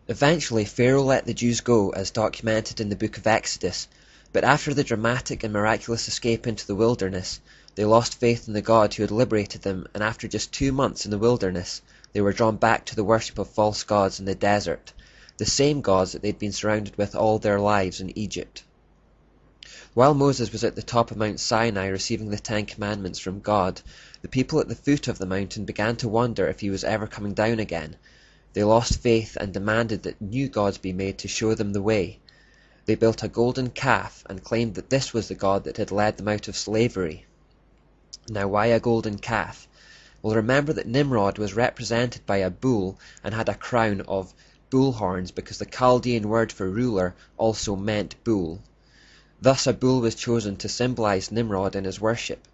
Eventually, Pharaoh let the Jews go, as documented in the book of Exodus, but after the dramatic and miraculous escape into the wilderness, they lost faith in the God who had liberated them, and after just 2 months in the wilderness, they were drawn back to the worship of false gods in the desert, the same gods that they'd been surrounded with all their lives in Egypt. While Moses was at the top of Mount Sinai receiving the 10 Commandments from God, the people at the foot of the mountain began to wonder if he was ever coming down again. They lost faith and demanded that new gods be made to show them the way. They built a golden calf and claimed that this was the God that had led them out of slavery. Now, why a golden calf? Well, remember that Nimrod was represented by a bull and had a crown of bull horns because the Chaldean word for ruler also meant bull. Thus a bull was chosen to symbolize Nimrod in his worship,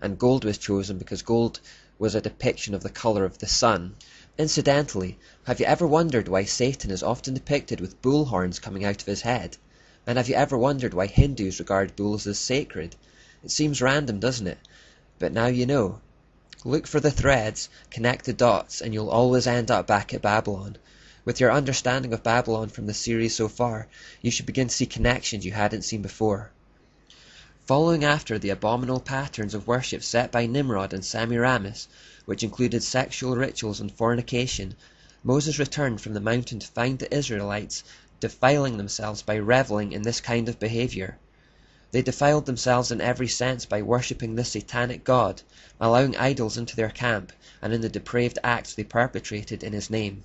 and gold was chosen because gold was a depiction of the color of the sun. Incidentally, have you ever wondered why Satan is often depicted with bull horns coming out of his head? And have you ever wondered why Hindus regard bulls as sacred? It seems random, doesn't it? But now you know. Look for the threads, connect the dots, and you'll always end up back at Babylon. With your understanding of Babylon from the series so far, you should begin to see connections you hadn't seen before. Following after the abominable patterns of worship set by Nimrod and Semiramis, which included sexual rituals and fornication, Moses returned from the mountain to find the Israelites defiling themselves by reveling in this kind of behavior. They defiled themselves in every sense by worshipping this satanic god, allowing idols into their camp, and in the depraved acts they perpetrated in his name.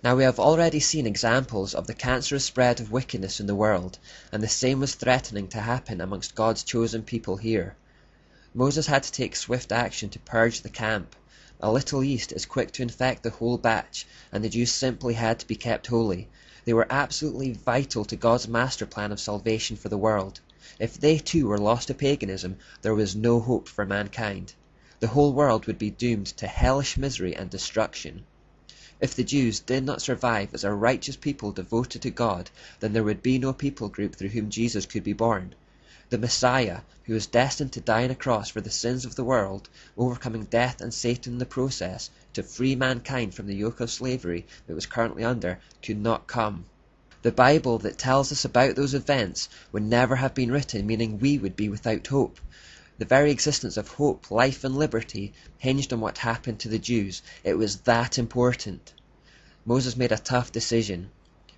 Now we have already seen examples of the cancerous spread of wickedness in the world, and the same was threatening to happen amongst God's chosen people here. Moses had to take swift action to purge the camp. A little yeast is quick to infect the whole batch, and the Jews simply had to be kept holy. They were absolutely vital to God's master plan of salvation for the world. If they too were lost to paganism, there was no hope for mankind. The whole world would be doomed to hellish misery and destruction. If the Jews did not survive as a righteous people devoted to God, then there would be no people group through whom Jesus could be born. The Messiah, who was destined to die on a cross for the sins of the world, overcoming death and Satan in the process, to free mankind from the yoke of slavery it was currently under, could not come. The Bible that tells us about those events would never have been written, meaning we would be without hope. The very existence of hope, life and liberty hinged on what happened to the Jews. It was that important. Moses made a tough decision.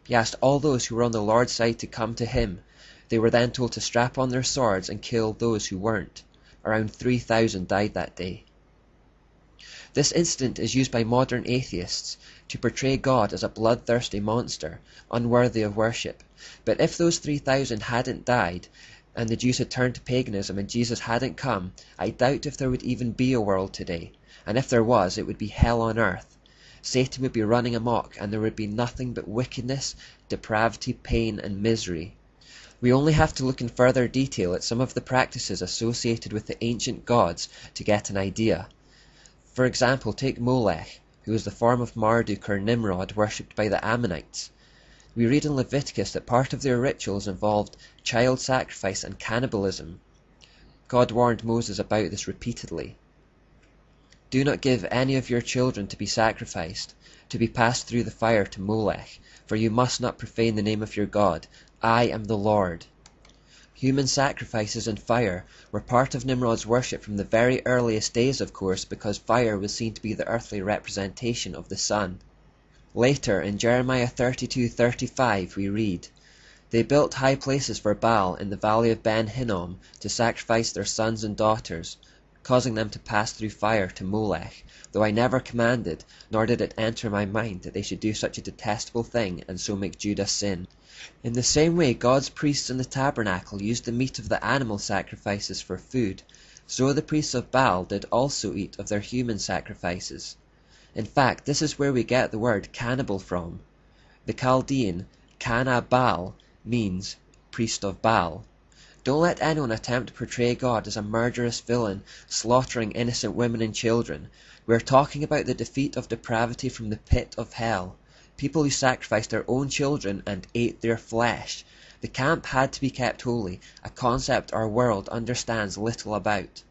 He asked all those who were on the Lord's side to come to him. They were then told to strap on their swords and kill those who weren't. Around 3,000 died that day. This incident is used by modern atheists to portray God as a bloodthirsty monster, unworthy of worship. But if those 3,000 hadn't died, and the Jews had turned to paganism and Jesus hadn't come, I doubt if there would even be a world today. And if there was, it would be hell on earth. Satan would be running amok, and there would be nothing but wickedness, depravity, pain, and misery. We only have to look in further detail at some of the practices associated with the ancient gods to get an idea. For example, take Molech, who was the form of Marduk or Nimrod worshipped by the Ammonites. We read in Leviticus that part of their rituals involved child sacrifice and cannibalism. God warned Moses about this repeatedly. Do not give any of your children to be sacrificed, to be passed through the fire to Molech, for you must not profane the name of your God. I am the Lord. Human sacrifices and fire were part of Nimrod's worship from the very earliest days, of course, because fire was seen to be the earthly representation of the sun. Later, in Jeremiah 32:35, we read, They built high places for Baal in the valley of Ben Hinnom to sacrifice their sons and daughters, causing them to pass through fire to Molech, though I never commanded, nor did it enter my mind that they should do such a detestable thing and so make Judah sin. In the same way God's priests in the tabernacle used the meat of the animal sacrifices for food, so the priests of Baal did also eat of their human sacrifices. In fact, this is where we get the word cannibal from. The Chaldean Canna-Baal means priest of Baal. Don't let anyone attempt to portray God as a murderous villain, slaughtering innocent women and children. We are talking about the defeat of depravity from the pit of hell. People who sacrificed their own children and ate their flesh. The camp had to be kept holy, a concept our world understands little about.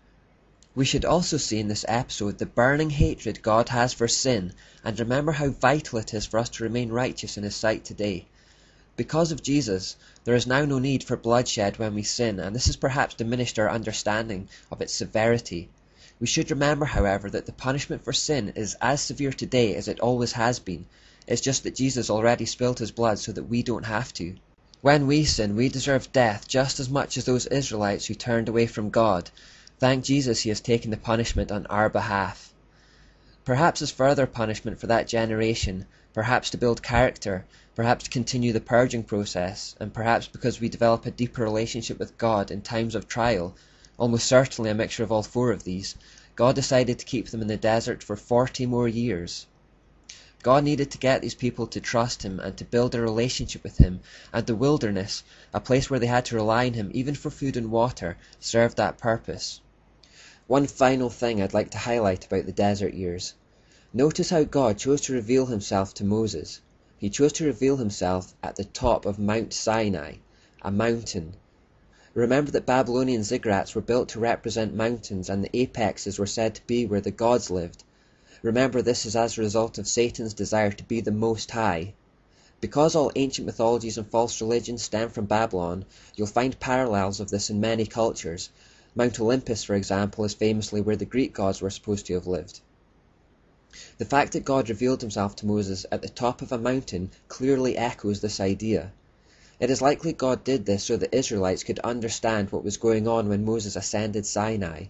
We should also see in this episode the burning hatred God has for sin, and remember how vital it is for us to remain righteous in His sight today. Because of Jesus, there is now no need for bloodshed when we sin, and this has perhaps diminished our understanding of its severity. We should remember, however, that the punishment for sin is as severe today as it always has been. It's just that Jesus already spilled His blood so that we don't have to. When we sin, we deserve death just as much as those Israelites who turned away from God. Thank Jesus He has taken the punishment on our behalf. Perhaps as further punishment for that generation, perhaps to build character, perhaps to continue the purging process, and perhaps because we develop a deeper relationship with God in times of trial, almost certainly a mixture of all four of these, God decided to keep them in the desert for 40 more years. God needed to get these people to trust Him and to build a relationship with Him, and the wilderness, a place where they had to rely on Him even for food and water, served that purpose. One final thing I'd like to highlight about the desert years. Notice how God chose to reveal Himself to Moses. He chose to reveal Himself at the top of Mount Sinai, a mountain. Remember that Babylonian ziggurats were built to represent mountains, and the apexes were said to be where the gods lived. Remember, this is as a result of Satan's desire to be the Most High. Because all ancient mythologies and false religions stem from Babylon, you'll find parallels of this in many cultures. Mount Olympus, for example, is famously where the Greek gods were supposed to have lived. The fact that God revealed Himself to Moses at the top of a mountain clearly echoes this idea. It is likely God did this so the Israelites could understand what was going on when Moses ascended Sinai.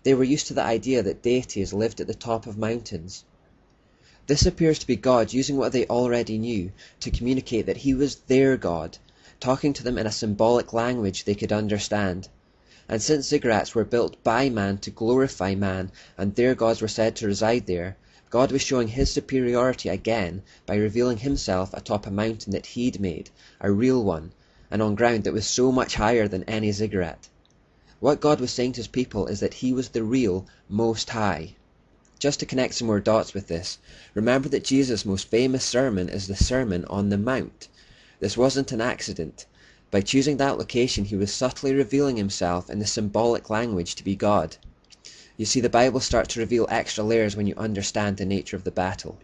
They were used to the idea that deities lived at the top of mountains. This appears to be God using what they already knew to communicate that He was their God, talking to them in a symbolic language they could understand. And since ziggurats were built by man to glorify man, and their gods were said to reside there, God was showing His superiority again by revealing Himself atop a mountain that He'd made, a real one, and on ground that was so much higher than any ziggurat. What God was saying to His people is that He was the real Most High. Just to connect some more dots with this, remember that Jesus' most famous sermon is the Sermon on the Mount. This wasn't an accident. By choosing that location, He was subtly revealing Himself in the symbolic language to be God. You see, the Bible starts to reveal extra layers when you understand the nature of the battle.